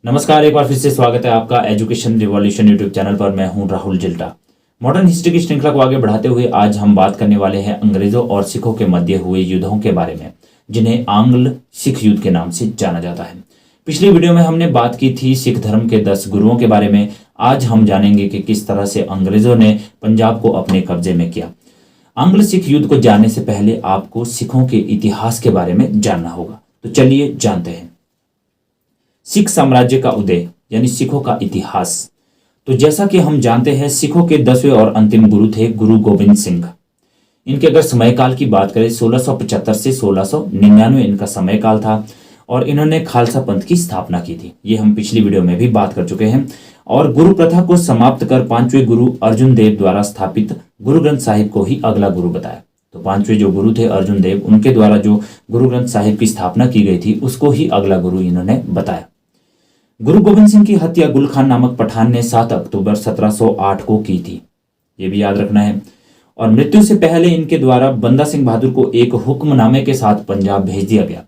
नमस्कार, एक बार फिर से स्वागत है आपका एजुकेशन रिवॉल्यूशन यूट्यूब चैनल पर। मैं हूं राहुल जिल्टा। मॉडर्न हिस्ट्री की श्रृंखला को आगे बढ़ाते हुए आज हम बात करने वाले हैं अंग्रेजों और सिखों के मध्य हुए युद्धों के बारे में, जिन्हें आंग्ल सिख युद्ध के नाम से जाना जाता है। पिछली वीडियो में हमने बात की थी सिख धर्म के 10 गुरुओं के बारे में। आज हम जानेंगे कि किस तरह से अंग्रेजों ने पंजाब को अपने कब्जे में किया। आंग्ल सिख युद्ध को जानने से पहले आपको सिखों के इतिहास के बारे में जानना होगा, तो चलिए जानते हैं। सिख साम्राज्य का उदय यानी सिखों का इतिहास। तो जैसा कि हम जानते हैं, सिखों के 10वें और अंतिम गुरु थे गुरु गोविंद सिंह। इनके अगर समयकाल की बात करें 1675 से 1699 इनका समयकाल था और इन्होंने खालसा पंथ की स्थापना की थी। ये हम पिछली वीडियो में भी बात कर चुके हैं। और गुरु प्रथा को समाप्त कर 5वें गुरु अर्जुन देव द्वारा स्थापित गुरु ग्रंथ साहिब को ही अगला गुरु बताया। तो 5वें जो गुरु थे अर्जुन देव, उनके द्वारा जो गुरु ग्रंथ साहिब की स्थापना की गई थी उसको ही अगला गुरु इन्होंने बताया। गुरु गोविंद सिंह की हत्या गुल खान नामक पठान ने 7 अक्टूबर 1708 को की थी, ये भी याद रखना है। और मृत्यु से पहले इनके द्वारा बंदा सिंह बहादुर को एक हुक्मनामे के साथ पंजाब भेज दिया गया।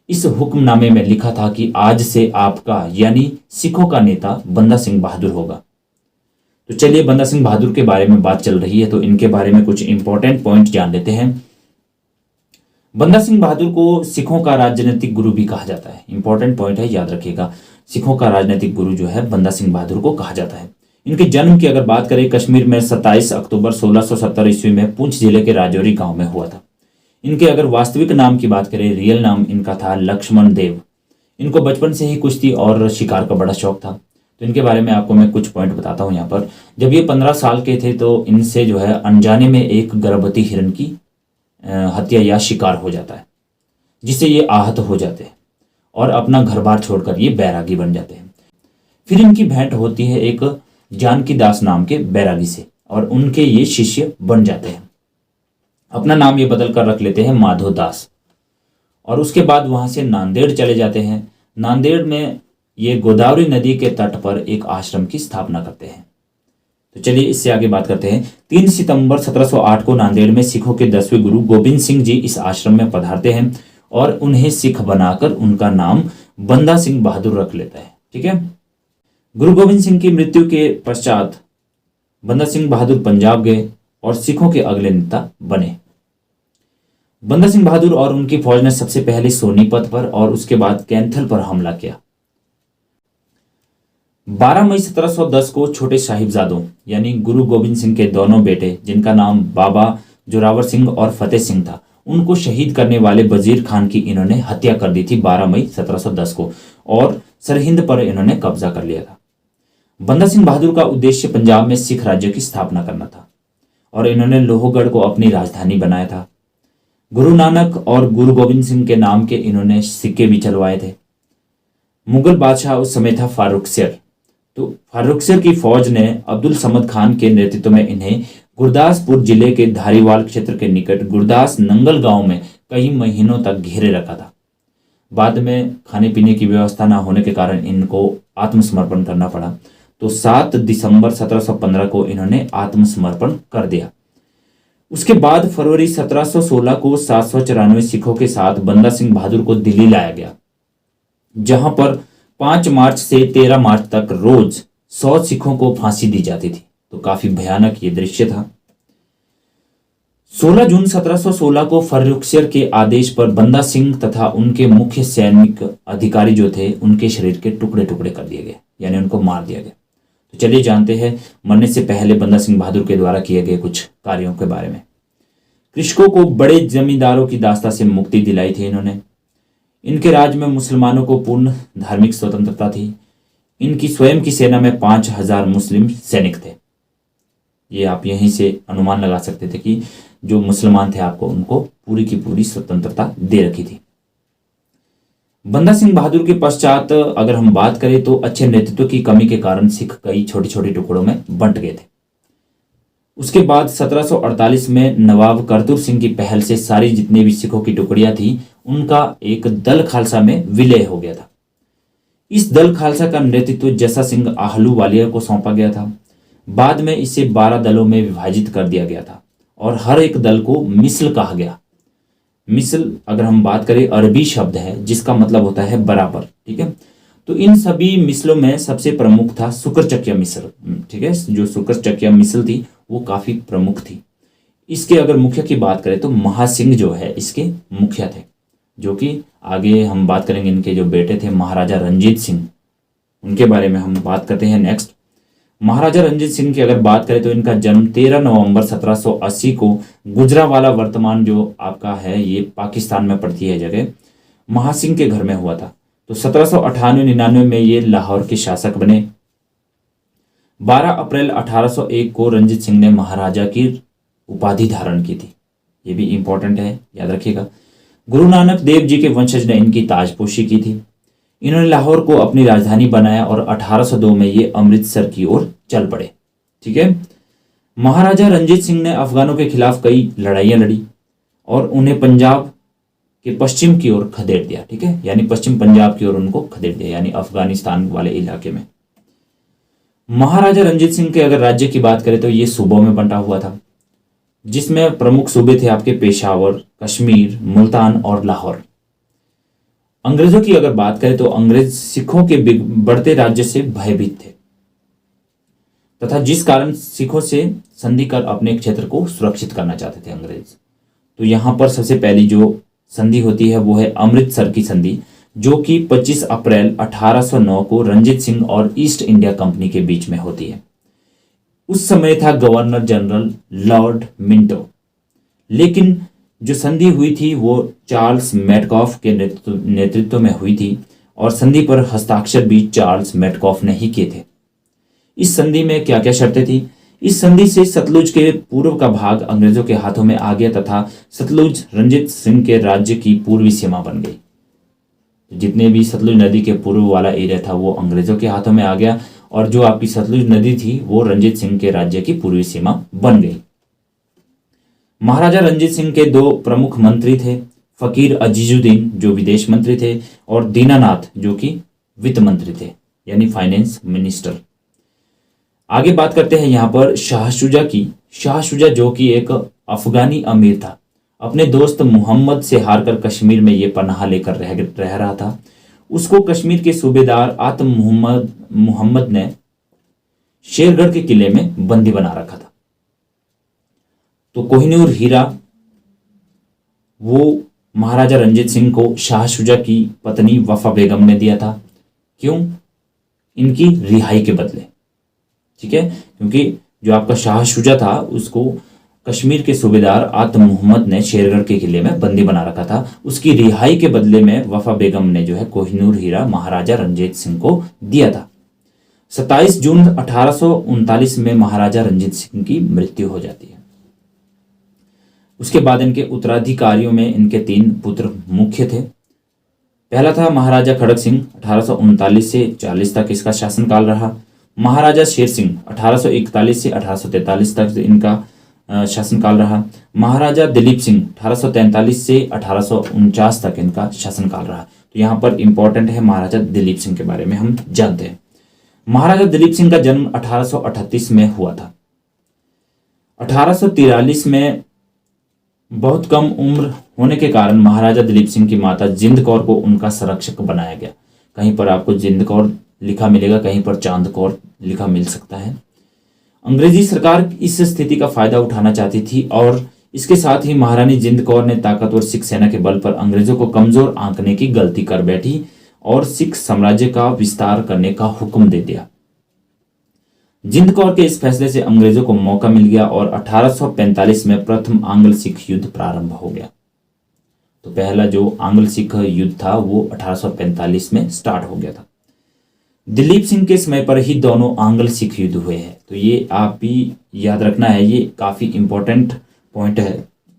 इस हुक्मनामे में लिखा था कि आज से आपका यानी सिखों का नेता बंदा सिंह बहादुर होगा। तो चलिए, बंदा सिंह बहादुर के बारे में बात चल रही है तो इनके बारे में कुछ इंपॉर्टेंट पॉइंट जान लेते हैं। बंदा सिंह बहादुर को सिखों का राजनीतिक गुरु भी कहा जाता है। इंपॉर्टेंट पॉइंट है, याद रखिएगा। सिखों का राजनीतिक गुरु जो है बंदा सिंह बहादुर को कहा जाता है। इनके जन्म की अगर बात करें, कश्मीर में 27 अक्टूबर 1670 ईस्वी में पुंछ जिले के राजौरी गांव में हुआ था। इनके अगर वास्तविक नाम की बात करें, रियल नाम इनका था लक्ष्मण देव। इनको बचपन से ही कुश्ती और शिकार का बड़ा शौक था। तो इनके बारे में आपको मैं कुछ पॉइंट बताता हूँ यहाँ पर। जब ये 15 साल के थे तो इनसे जो है अनजाने में एक गर्भवती हिरण की हत्या या शिकार हो जाता है, जिससे ये आहत हो जाते हैं और अपना घर बार छोड़कर ये बैरागी बन जाते हैं। फिर इनकी भेंट होती है एक जानकी दास नाम के बैरागी से और उनके ये शिष्य बन जाते हैं। अपना नाम ये बदल कर रख लेते हैं माधो दास। और उसके बाद वहां से नांदेड़ चले जाते हैं। नांदेड़ में ये गोदावरी नदी के तट पर एक आश्रम की स्थापना करते हैं। तो चलिए इससे आगे बात करते हैं। 3 सितंबर 1708 को नांदेड़ में सिखों के 10वें गुरु गोविंद सिंह जी इस आश्रम में पधारते हैं और उन्हें सिख बनाकर उनका नाम बंदा सिंह बहादुर रख लेता है। ठीक है। गुरु गोविंद सिंह की मृत्यु के पश्चात बंदा सिंह बहादुर पंजाब गए और सिखों के अगले नेता बने। बंदा सिंह बहादुर और उनकी फौज ने सबसे पहले सोनीपत पर और उसके बाद कैंथल पर हमला किया। 12 मई 1710 को छोटे साहिबजादों यानी गुरु गोविंद सिंह के दोनों बेटे, जिनका नाम बाबा जोरावर सिंह और फतेह सिंह था, उनको शहीद करने वाले वजीर खान की इन्होंने हत्या कर दी थी 12 मई 1710 को और सरहिंद पर इन्होंने कब्जा कर लिया था। बंदा सिंह बहादुर का उद्देश्य पंजाब में सिख राज्य की स्थापना करना था और इन्होंने लोहगढ़ को अपनी राजधानी बनाया था। गुरु नानक और गुरु गोविंद सिंह के नाम के इन्होंने सिक्के भी चलवाए थे। मुगल बादशाह उस समय था फारुखसिर। तो फारुखसिर की फौज ने अब्दुल समद खान के नेतृत्व में इन्हें गुरदासपुर जिले के धारीवाल क्षेत्र के निकट गुरदास नंगल गांव में कई महीनों तक घेरे रखा था। बाद में खाने पीने की व्यवस्था न होने के कारण इनको आत्मसमर्पण करना पड़ा। तो 7 दिसंबर 1715 को इन्होंने आत्मसमर्पण कर दिया। उसके बाद फरवरी 1716 को 794 सिखों के साथ बंदा सिंह बहादुर को दिल्ली लाया गया, जहां पर 5 मार्च से 13 मार्च तक रोज 100 सिखों को फांसी दी जाती थी। तो काफी भयानक ये दृश्य था। 16 जून 1716 को फर्रुखसिर के आदेश पर बंदा सिंह तथा उनके मुख्य सैनिक अधिकारी जो थे उनके शरीर के टुकड़े टुकड़े कर दिए गए, यानी उनको मार दिया गया। तो चलिए जानते हैं मरने से पहले बंदा सिंह बहादुर के द्वारा किए गए कुछ कार्यों के बारे में। कृषकों को बड़े जमींदारों की दास्ता से मुक्ति दिलाई थी इन्होंने। इनके राज में मुसलमानों को पूर्ण धार्मिक स्वतंत्रता थी। इनकी स्वयं की सेना में 5000 मुस्लिम सैनिक थे। ये आप यहीं से अनुमान लगा सकते थे कि जो मुसलमान थे आपको उनको पूरी की पूरी स्वतंत्रता दे रखी थी। बंदा सिंह बहादुर के पश्चात अगर हम बात करें तो अच्छे नेतृत्व की कमी के कारण सिख कई छोटे छोटे टुकड़ों में बंट गए थे। उसके बाद 1748 में नवाब करतूर सिंह की पहल से सारी जितने भी सिखों की टुकड़ियां थी उनका एक दल खालसा में विलय हो गया था। इस दल खालसा का नेतृत्व जस्सा सिंह आहलूवालिया को सौंपा गया था। बाद में इसे 12 दलों में विभाजित कर दिया गया था और हर एक दल को मिसल कहा गया। मिसल अगर हम बात करें अरबी शब्द है जिसका मतलब होता है बराबर। ठीक है। तो इन सभी मिसलों में सबसे प्रमुख था शुक्रचक्य मिसल। ठीक है, जो शुक्रचक्य मिसल थी वो काफी प्रमुख थी। इसके अगर मुखिया की बात करें तो महासिंह जो है इसके मुखिया थे, जो कि आगे हम बात करेंगे। इनके जो बेटे थे महाराजा रंजीत सिंह, उनके बारे में हम बात करते हैं नेक्स्ट। महाराजा रंजीत सिंह की अगर बात करें तो इनका जन्म 13 नवंबर 1780 को गुजरावाला, वर्तमान जो आपका है ये पाकिस्तान में पड़ती है जगह, महासिंह के घर में हुआ था। तो 1798-99 में ये लाहौर के शासक बने। 12 अप्रैल 1801 को रंजीत सिंह ने महाराजा की उपाधि धारण की थी। ये भी इंपॉर्टेंट है, याद रखिएगा। गुरु नानक देव जी के वंशज ने इनकी ताजपोशी की थी। इन्होंने लाहौर को अपनी राजधानी बनाया और 1802 में ये अमृतसर की ओर चल पड़े। ठीक है, महाराजा रंजीत सिंह ने अफगानों के खिलाफ कई लड़ाइयां लड़ी और उन्हें पंजाब के पश्चिम की ओर खदेड़ दिया। ठीक है, यानी पश्चिम पंजाब की ओर उनको खदेड़ दिया, यानी अफगानिस्तान वाले इलाके में। महाराजा रंजीत सिंह के अगर राज्य की बात करें तो ये सूबों में बंटा हुआ था, जिसमें प्रमुख सूबे थे आपके पेशावर, कश्मीर, मुल्तान और लाहौर। अंग्रेजों की अगर बात करें तो अंग्रेज सिखों के बढ़ते राज्य से भयभीत थे तथा जिस कारण सिखों से संधि कर अपने क्षेत्र को सुरक्षित करना चाहते थे अंग्रेज। तो यहां पर सबसे पहली जो संधि होती है वो है अमृतसर की संधि, जो कि 25 अप्रैल 1809 को रंजीत सिंह और ईस्ट इंडिया कंपनी के बीच में होती है। उस समय था गवर्नर जनरल लॉर्ड मिंटो, लेकिन जो संधि हुई थी वो चार्ल्स मेटकॉफ के नेतृत्व में हुई थी और संधि पर हस्ताक्षर भी चार्ल्स मेटकॉफ ने ही किए थे। इस संधि में क्या क्या शर्तें थी? इस संधि से सतलुज के पूर्व का भाग अंग्रेजों के हाथों में आ गया तथा सतलुज रंजीत सिंह के राज्य की पूर्वी सीमा बन गई। जितने भी सतलुज नदी के पूर्व वाला एरिया था वो अंग्रेजों के हाथों में आ गया और जो आपकी सतलुज नदी थी वो रंजीत सिंह के राज्य की पूर्वी सीमा बन गई। महाराजा रंजीत सिंह के दो प्रमुख मंत्री थे, फकीर अजीजुद्दीन जो विदेश मंत्री थे और दीनानाथ जो कि वित्त मंत्री थे, यानी फाइनेंस मिनिस्टर। आगे बात करते हैं यहाँ पर शाह शुजा की। शाह शुजा जो कि एक अफगानी अमीर था, अपने दोस्त मोहम्मद से हारकर कश्मीर में ये पनाह लेकर रह रहा था। उसको कश्मीर के सूबेदार आतम मोहम्मद ने शेरगढ़ के किले में बंदी बना रखा था। तो कोहिनूर हीरा वो महाराजा रंजीत सिंह को शाह शुजा की पत्नी वफा बेगम ने दिया था। क्यों? इनकी रिहाई के बदले। ठीक है, क्योंकि जो आपका शाह शुजा था उसको कश्मीर के सूबेदार आतम मोहम्मद ने शेरगढ़ के किले में बंदी बना रखा था। उसकी रिहाई के बदले में वफा बेगम ने जो है कोहिनूर हीरा महाराजा रंजीत सिंह को दिया था। 27 जून 1839 में महाराजा रंजीत सिंह की मृत्यु हो जाती है। उसके बाद इनके उत्तराधिकारियों में इनके 3 पुत्र मुख्य थे। पहला था महाराजा खड़क सिंह, 1839 से 40 तक इसका शासनकाल रहा। महाराजा शेर सिंह 1841 से 1843 तक इनका शासनकाल रहा। महाराजा दिलीप सिंह 1843 से 1849 तक इनका शासनकाल रहा। तो यहाँ पर इंपॉर्टेंट है महाराजा दिलीप सिंह के बारे में हम जानते हैं। महाराजा दिलीप सिंह का जन्म 1838 में हुआ था। 1843 में बहुत कम उम्र होने के कारण महाराजा दिलीप सिंह की माता जिंद कौर को उनका संरक्षक बनाया गया। कहीं पर आपको जिंद कौर लिखा मिलेगा, कहीं पर चांद कौर लिखा मिल सकता है। अंग्रेजी सरकार इस स्थिति का फायदा उठाना चाहती थी और इसके साथ ही महारानी जिंद कौर ने ताकतवर सिख सेना के बल पर अंग्रेजों को कमजोर आंकने की गलती कर बैठी और सिख साम्राज्य का विस्तार करने का हुक्म दे दिया। जिंद कौर के इस फैसले से अंग्रेजों को मौका मिल गया और 1845 में प्रथम आंग्ल सिख युद्ध प्रारंभ हो गया। तो पहला जो आंग्ल सिख युद्ध था वो 1845 में स्टार्ट हो गया था। दिलीप सिंह के समय पर ही दोनों आंग्ल सिख युद्ध हुए हैं। तो ये आप भी याद रखना है, ये काफी इंपॉर्टेंट पॉइंट है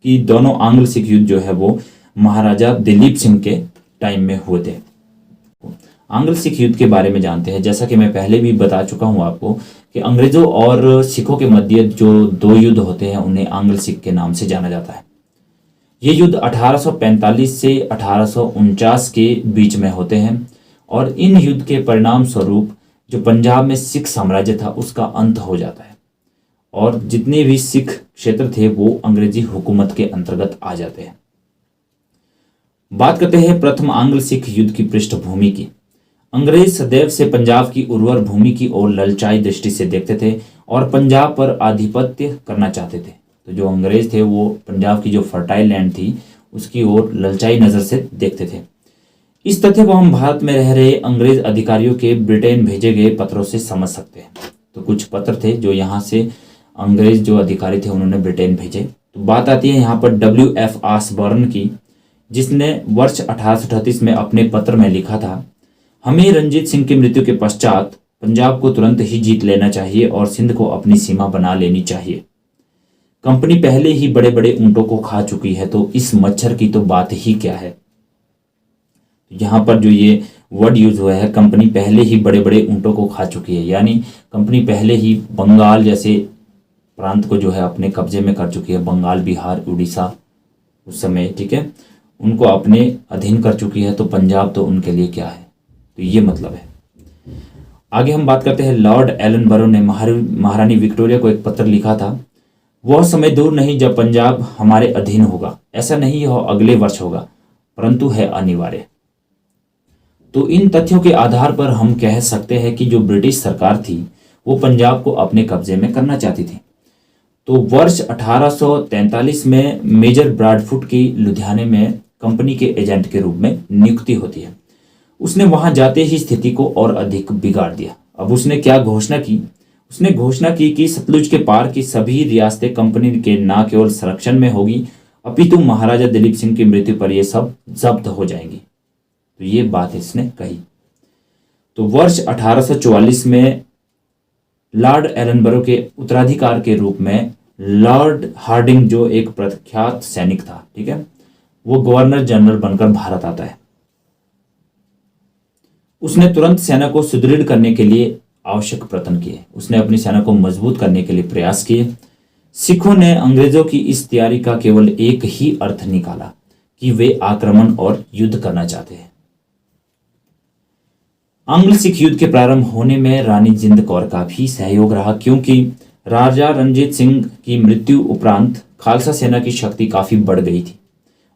कि दोनों आंग्ल सिख युद्ध जो है वो महाराजा दिलीप सिंह के टाइम में हुए थे। आंग्ल सिख युद्ध के बारे में जानते हैं। जैसा कि मैं पहले भी बता चुका हूं आपको कि अंग्रेजों और सिखों के मध्य जो 2 युद्ध होते हैं उन्हें आंग्ल सिख के नाम से जाना जाता है। ये युद्ध 1845 से 1849 के बीच में होते हैं और इन युद्ध के परिणाम स्वरूप जो पंजाब में सिख साम्राज्य था उसका अंत हो जाता है और जितने भी सिख क्षेत्र थे वो अंग्रेजी हुकूमत के अंतर्गत आ जाते हैं। बात करते हैं प्रथम आंग्ल सिख युद्ध की पृष्ठभूमि की। अंग्रेज सदैव से पंजाब की उर्वर भूमि की ओर ललचाई दृष्टि से देखते थे और पंजाब पर आधिपत्य करना चाहते थे। तो जो अंग्रेज थे वो पंजाब की जो फर्टाइल लैंड थी उसकी ओर ललचाई नज़र से देखते थे। इस तथ्य को हम भारत में रह रहे अंग्रेज अधिकारियों के ब्रिटेन भेजे गए पत्रों से समझ सकते हैं। तो कुछ पत्र थे जो यहाँ से अंग्रेज जो अधिकारी थे उन्होंने ब्रिटेन भेजे। तो बात आती है यहाँ पर WF ऑसबर्न की, जिसने वर्ष 1838 में अपने पत्र में लिखा था, हमें रंजीत सिंह की मृत्यु के पश्चात पंजाब को तुरंत ही जीत लेना चाहिए और सिंध को अपनी सीमा बना लेनी चाहिए। कंपनी पहले ही बड़े बड़े ऊंटों को खा चुकी है, तो इस मच्छर की तो बात ही क्या है। यहाँ पर जो ये वर्ड यूज हुआ है, कंपनी पहले ही बड़े बड़े ऊंटों को खा चुकी है, यानी कंपनी पहले ही बंगाल जैसे प्रांत को जो है अपने कब्जे में कर चुकी है। बंगाल, बिहार, उड़ीसा उस समय, ठीक है, उनको अपने अधीन कर चुकी है, तो पंजाब तो उनके लिए क्या है। तो ये मतलब है। आगे हम बात करते हैं, लॉर्ड एलनबरो ने महारानी विक्टोरिया को एक पत्र लिखा था, वह समय दूर नहीं जब पंजाब हमारे अधीन होगा, ऐसा नहीं यह अगले वर्ष होगा, परंतु है अनिवार्य। तो इन तथ्यों के आधार पर हम कह सकते हैं कि जो ब्रिटिश सरकार थी वो पंजाब को अपने कब्जे में करना चाहती थी। तो वर्ष 1843 में मेजर ब्रैडफुट की लुधियाने में कंपनी के एजेंट के रूप में नियुक्ति होती है। उसने वहां जाते ही स्थिति को और अधिक बिगाड़ दिया। अब उसने क्या घोषणा की? उसने घोषणा की कि सतलुज के पार की सभी रियासतें कंपनी के न केवल संरक्षण में होगी, अपितु महाराजा दिलीप सिंह की मृत्यु पर ये सब जब्त हो जाएंगी। तो ये बात इसने कही। तो वर्ष 1844 में लॉर्ड एलनबरो के उत्तराधिकार के रूप में लॉर्ड हार्डिंग, जो एक प्रख्यात सैनिक था, ठीक है, वो गवर्नर जनरल बनकर भारत आता है। उसने तुरंत सेना को सुदृढ़ करने के लिए आवश्यक प्रयत्न किए। उसने अपनी सेना को मजबूत करने के लिए प्रयास किए। सिखों ने अंग्रेजों की इस तैयारी का केवल एक ही अर्थ निकाला कि वे आक्रमण और युद्ध करना चाहते हैं। आंग्ल सिख युद्ध के प्रारंभ होने में रानी जिंद कौर का भी सहयोग रहा, क्योंकि राजा रणजीत सिंह की मृत्यु उपरांत खालसा सेना की शक्ति काफी बढ़ गई थी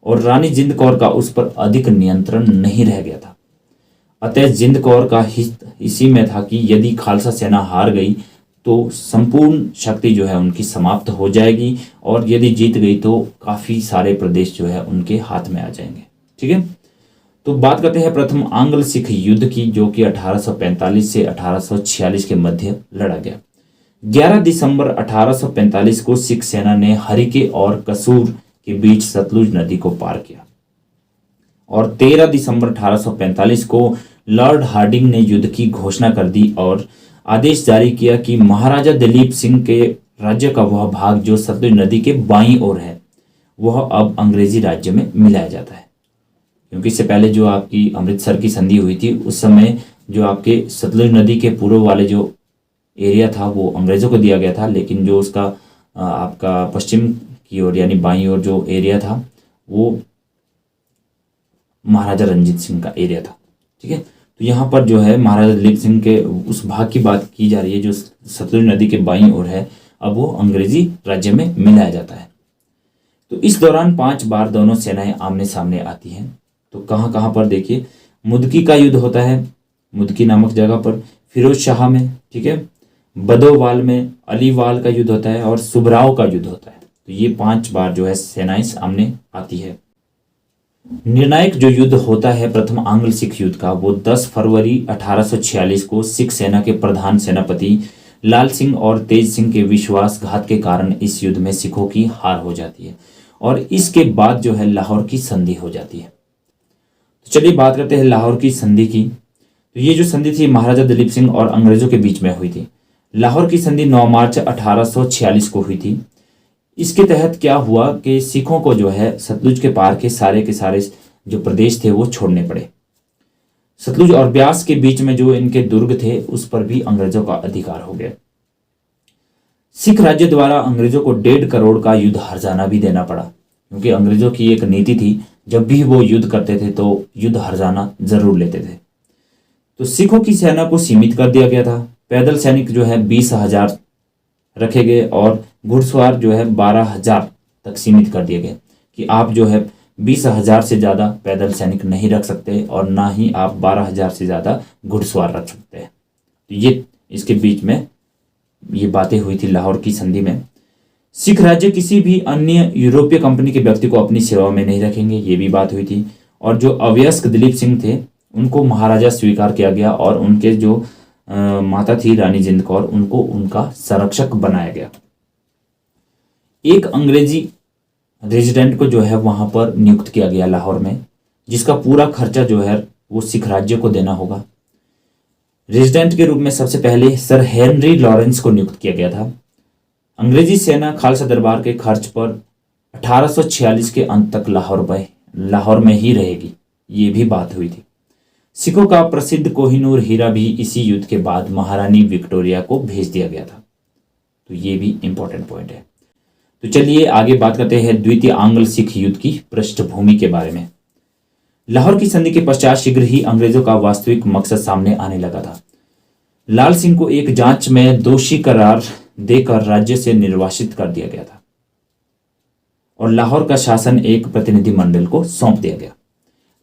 और रानी जिंद कौर का उस पर अधिक नियंत्रण नहीं रह गया था। अतः जिंद कौर का हित इसी में था कि यदि खालसा सेना हार गई तो संपूर्ण शक्ति जो है उनकी समाप्त हो जाएगी, और यदि जीत गई तो काफी सारे प्रदेश जो है उनके हाथ में आ जाएंगे। ठीक है, तो बात करते हैं प्रथम आंग्ल सिख युद्ध की, जो कि 1845 से 1846 के मध्य लड़ा गया। 11 दिसंबर 1845 को सिख सेना ने हरिके और कसूर के बीच सतलुज नदी को पार किया और 13 दिसंबर 1845 को लॉर्ड हार्डिंग ने युद्ध की घोषणा कर दी और आदेश जारी किया कि महाराजा दिलीप सिंह के राज्य का वह भाग जो सतलुज नदी के बाईं ओर है वह अब अंग्रेजी राज्य में मिलाया जाता है, क्योंकि इससे पहले जो आपकी अमृतसर की संधि हुई थी उस समय जो आपके सतलुज नदी के पूर्व वाले जो एरिया था वो अंग्रेजों को दिया गया था, लेकिन जो उसका आपका पश्चिम की ओर यानी बाईं ओर जो एरिया था वो महाराजा रंजीत सिंह का एरिया था। ठीक है, तो यहाँ पर जो है महाराजा दिलीप सिंह के उस भाग की बात की जा रही है जो सतलुज नदी के बाईं ओर है, अब वो अंग्रेजी राज्य में मिलाया जाता है। तो इस दौरान 5 बार दोनों सेनाएं आमने सामने आती हैं। तो कहाँ कहाँ पर देखिए, मुदकी का युद्ध होता है, मुदकी नामक जगह पर, फिरोज शाह में, ठीक है, बदोवाल में, अलीवाल का युद्ध होता है और सुबराव का युद्ध होता है। तो ये 5 बार जो है सेनाएं सामने आती है। निर्णायक जो युद्ध होता है प्रथम आंग्ल सिख युद्ध का, वो 10 फरवरी 1846 को सिख सेना के प्रधान सेनापति लाल सिंह और तेज सिंह के विश्वासघात के कारण इस युद्ध में सिखों की हार हो जाती है और इसके बाद जो है लाहौर की संधि हो जाती है। तो चलिए बात करते हैं लाहौर की संधि की। तो ये जो संधि थी महाराजा दिलीप सिंह और अंग्रेजों के बीच में हुई थी। लाहौर की संधि 9 मार्च 1846 को हुई थी। इसके तहत क्या हुआ कि सिखों को जो है सतलुज के पार के सारे जो प्रदेश थे वो छोड़ने पड़े। सतलुज और ब्यास के बीच में जो इनके दुर्ग थे उस पर भी अंग्रेजों का अधिकार हो गया। सिख राज्य द्वारा अंग्रेजों को 1.5 करोड़ का युद्ध हर्जाना भी देना पड़ा, क्योंकि अंग्रेजों की एक नीति थी, जब भी वो युद्ध करते थे तो युद्ध हर्जाना जरूर लेते थे। तो सिखों की सेना को सीमित कर दिया गया था। पैदल सैनिक जो है 20,000 रखे गए और घुड़सवार जो है 12,000 तक सीमित कर दिए गए कि आप जो है 20,000 से ज़्यादा पैदल सैनिक नहीं रख सकते और ना ही आप 12,000 से ज़्यादा घुड़सवार रख सकते हैं। तो ये इसके बीच में ये बातें हुई थी लाहौर की संधि में। सिख राज्य किसी भी अन्य यूरोपीय कंपनी के व्यक्ति को अपनी सेवा में नहीं रखेंगे, ये भी बात हुई थी। और जो अवयस्क दिलीप सिंह थे उनको महाराजा स्वीकार किया गया और उनके जो माता थी रानी जिंद कौर उनको उनका संरक्षक बनाया गया। एक अंग्रेजी रेजिडेंट को जो है वहां पर नियुक्त किया गया लाहौर में, जिसका पूरा खर्चा जो है वो सिख राज्य को देना होगा। रेजिडेंट के रूप में सबसे पहले सर हेनरी लॉरेंस को नियुक्त किया गया था। अंग्रेजी सेना खालसा दरबार के खर्च पर 1846 के अंत तक लाहौर में ही रहेगी, ये भी बात हुई थी। सिखों का प्रसिद्ध कोहिनूर हीरा भी इसी युद्ध के बाद महारानी विक्टोरिया को भेज दिया गया था। तो ये भी इंपॉर्टेंट पॉइंट है। तो चलिए आगे बात करते हैं द्वितीय आंग्ल सिख युद्ध की पृष्ठभूमि के बारे में। लाहौर की संधि के पश्चात शीघ्र ही अंग्रेजों का वास्तविक मकसद सामने आने लगा था। लाल सिंह को एक जांच में दोषी करार देकर राज्य से निर्वासित कर दिया गया था और लाहौर का शासन एक प्रतिनिधिमंडल को सौंप दिया गया।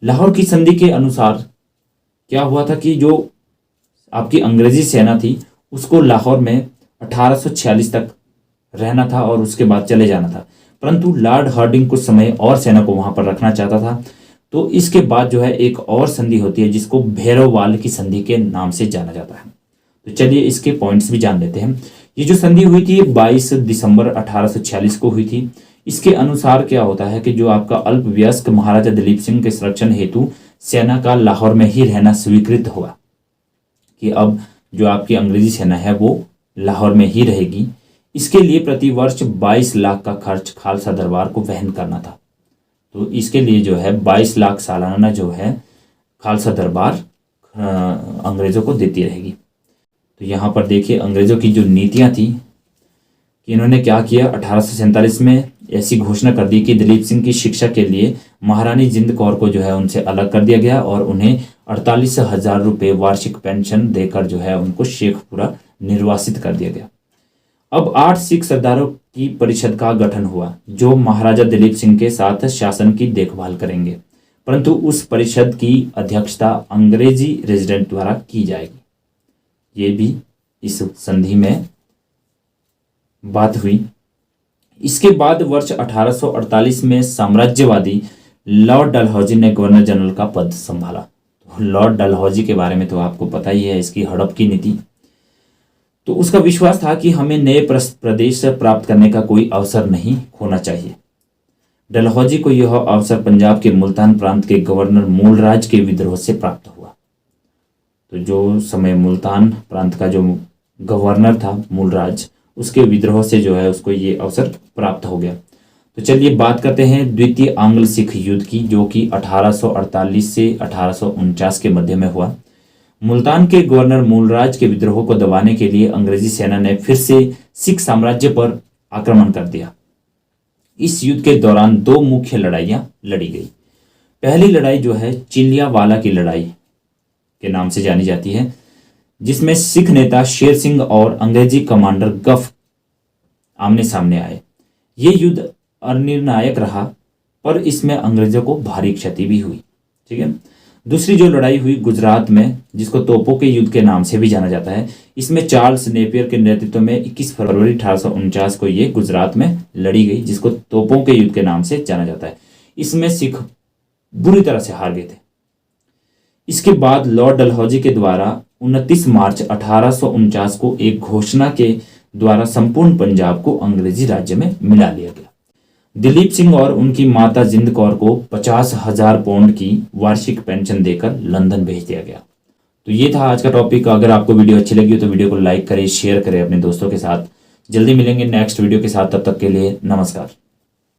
लाहौर की संधि के अनुसार क्या हुआ था कि जो आपकी अंग्रेजी सेना थी उसको लाहौर में 1846 तक रहना था और उसके बाद चले जाना था, परंतु लॉर्ड हार्डिंग कुछ समय और सेना को वहां पर रखना चाहता था। तो इसके बाद जो है एक और संधि होती है जिसको भैरववाल की संधि के नाम से जाना जाता है। तो चलिए इसके पॉइंट्स भी जान लेते हैं। ये जो संधि हुई थी 22 दिसंबर 1846 को हुई थी। इसके अनुसार क्या होता है कि जो आपका अल्पवयस्क महाराजा दिलीप सिंह के संरक्षण हेतु सेना का लाहौर में ही रहना स्वीकृत होगा, कि अब जो आपकी अंग्रेजी सेना है वो लाहौर में ही रहेगी। इसके लिए प्रतिवर्ष 22 लाख का खर्च खालसा दरबार को वहन करना था। तो इसके लिए जो है 22 लाख सालाना जो है खालसा दरबार अंग्रेजों को देती रहेगी। तो यहाँ पर देखिए अंग्रेजों की जो नीतियाँ थी कि इन्होंने क्या किया, 1847 में ऐसी घोषणा कर दी कि दिलीप सिंह की शिक्षा के लिए महारानी जिंद कौर को जो है उनसे अलग कर दिया गया और उन्हें 48,000 रुपये वार्षिक पेंशन देकर जो है उनको शेखपुरा निर्वासित कर दिया गया। अब 8 सिख सरदारों की परिषद का गठन हुआ जो महाराजा दिलीप सिंह के साथ शासन की देखभाल करेंगे, परंतु उस परिषद की अध्यक्षता अंग्रेजी रेजिडेंट द्वारा की जाएगी। ये भी इस संधि में बात हुई। इसके बाद वर्ष 1848 में साम्राज्यवादी लॉर्ड डलहौजी ने गवर्नर जनरल का पद संभाला। तो लॉर्ड डलहौजी के बारे में तो आपको पता ही है, इसकी हड़प की नीति। तो उसका विश्वास था कि हमें नए प्रदेश प्राप्त करने का कोई अवसर नहीं खोना चाहिए। डलहौजी को यह अवसर पंजाब के मुल्तान प्रांत के गवर्नर मूलराज के विद्रोह से प्राप्त हुआ। तो जो समय मुल्तान प्रांत का जो गवर्नर था मूलराज, उसके विद्रोह से जो है उसको ये अवसर प्राप्त हो गया। तो चलिए बात करते हैं द्वितीय आंग्ल सिख युद्ध की, जो कि 1848 से 1849 के मध्य में हुआ। मुल्तान के गवर्नर मूलराज के विद्रोह को दबाने के लिए अंग्रेजी सेना ने फिर से सिख साम्राज्य पर आक्रमण कर दिया। इस युद्ध के दौरान 2 मुख्य लड़ाइयां लड़ी गई। पहली लड़ाई जो है चिलियावाला की लड़ाई के नाम से जानी जाती है, जिसमें सिख नेता शेर सिंह और अंग्रेजी कमांडर गफ आमने सामने आए। ये युद्ध अनिर्णायक रहा, पर इसमें अंग्रेजों को भारी क्षति भी हुई। ठीक है। दूसरी जो लड़ाई हुई गुजरात में, जिसको तोपों के युद्ध के नाम से भी जाना जाता है, इसमें चार्ल्स नेपियर के नेतृत्व में 21 फरवरी 1849 को ये गुजरात में लड़ी गई, जिसको तोपों के युद्ध के नाम से जाना जाता है। इसमें सिख बुरी तरह से हार गए थे। इसके बाद लॉर्ड डलहौजी के द्वारा 29 मार्च 1849 को एक घोषणा के द्वारा संपूर्ण पंजाब को अंग्रेजी राज्य में मिला लिया गया। दिलीप सिंह और उनकी माता जिंद कौर को 50,000 पाउंड की वार्षिक पेंशन देकर लंदन भेज दिया गया। तो ये था आज का टॉपिक। अगर आपको वीडियो अच्छी लगी हो तो वीडियो को लाइक करें, शेयर करें अपने दोस्तों के साथ। जल्दी मिलेंगे नेक्स्ट वीडियो के साथ, तब तक के लिए नमस्कार।